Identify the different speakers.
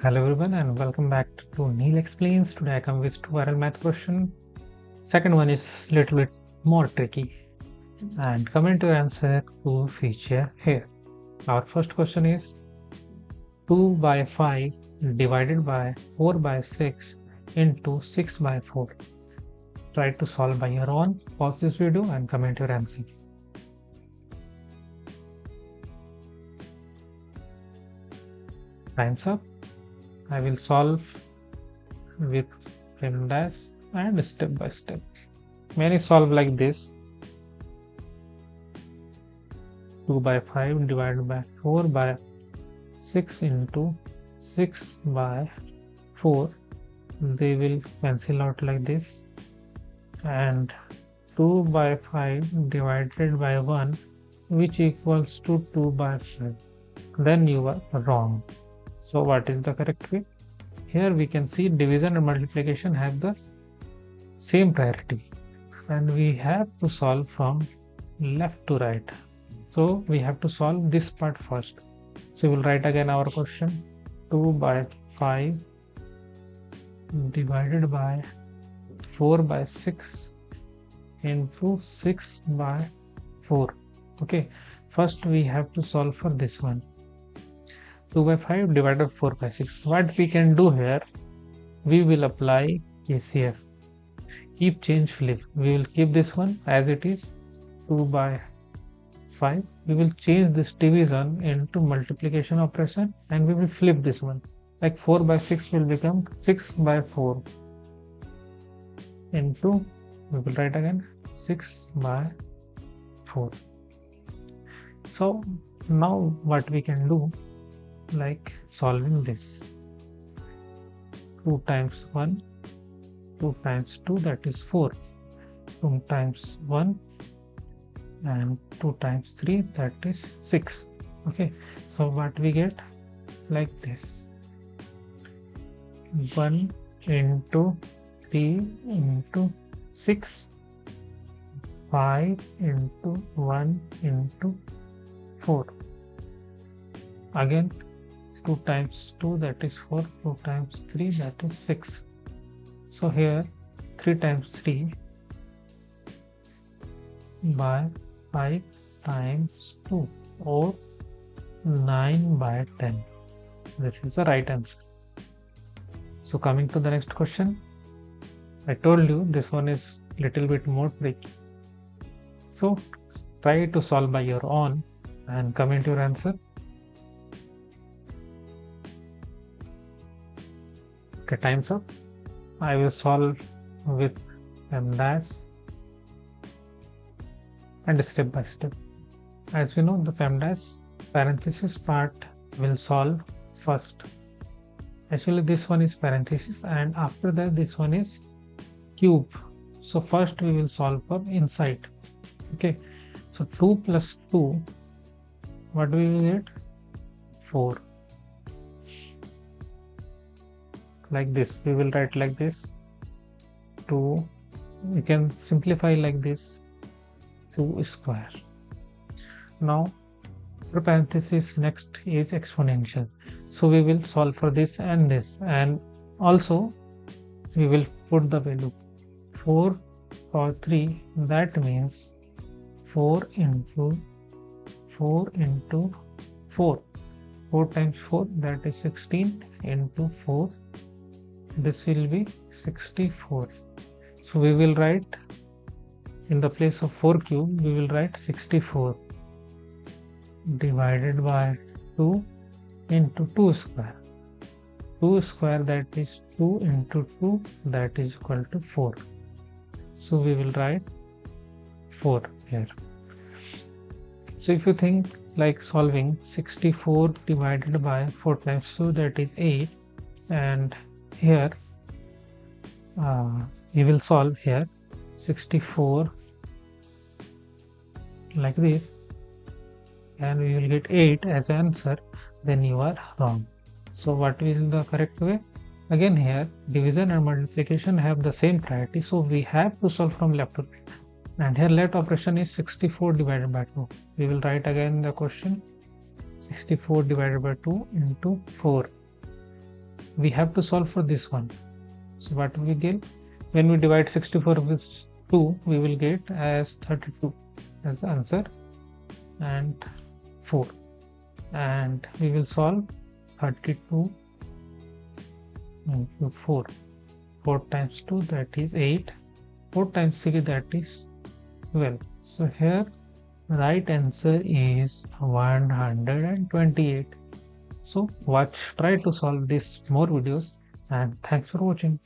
Speaker 1: Hello everyone and welcome back to Neil Explains. Today I come with two viral math question. Second one is little bit more tricky and comment your answer to feature here. Our first question is 2 by 5 divided by 4 by 6 into 6 by 4. Try to solve by your own. Pause this video and comment your answer. Time's up. I will solve with PEMDAS and step by step. Many solve like this. 2 by 5 divided by 4 by 6 into 6 by 4. They will cancel out like this. And 2 by 5 divided by 1, which equals to 2 by 5. Then you are wrong. So what is the correct way? Here we can see division and multiplication have the same priority and we have to solve from left to right. So we have to solve this part first. So we will write again our question. 2 by 5 divided by 4 by 6 into 6 by 4. Okay, first we have to solve for this one. 2 by 5 divided by 4 by 6. What we can do here, we will apply KCF. Keep, change, flip. We will keep this one as it is, 2 by 5. We will change this division into multiplication operation and we will flip this one. Like 4 by 6 will become 6 by 4 into, we will write again, 6 by 4. So now what we can do, like solving this, 2 times 1, 2 times 2, that is 4, 2 times 1 and 2 times 3, that is 6. Okay, so what we get like this, 1 into 3 into 6, 5 into 1 into 4. Again 2 times 2, that is 4, 2 times 3, that is 6. So here 3 times 3 by 5 times 2 or 9 by 10. This is the right answer. So coming to the next question, I told you this one is little bit more tricky. So try to solve by your own and comment your answer. Okay, time's up. I will solve with PEMDAS and step by step. As we know, the PEMDAS parenthesis part will solve first. Actually, this one is parenthesis and after that this one is cube. So first we will solve for inside. Okay, so 2 plus 2, what we will get? 4. Like this, we will write like this, 2, we can simplify like this, 2 square. Now for parenthesis, next is exponential, so we will solve for this and also we will put the value 4 or 3, that means 4 into 4 into 4, 4 times 4, that is 16 into 4, this will be 64. So we will write, in the place of 4 cube, we will write 64 divided by 2 into 2 square. 2 square, that is 2 into 2, that is equal to 4. So we will write 4 here. So if you think like solving 64 divided by 4 times 2, that is 8, and here you will solve here 64 like this and we will get 8 as answer, then you are wrong. So what is the correct way? Again here division and multiplication have the same priority, so we have to solve from left to right, and here left operation is 64 divided by 2. We will write again the question, 64 divided by 2 into 4. we have to solve for this one. So what will we get? When we divide 64 with 2, we will get as 32 as the answer, and 4. And we will solve 32 into 4. 4 times 2, that is 8. 4 times 3, that is 12. So here right answer is 128. So try to solve this more videos, and thanks for watching.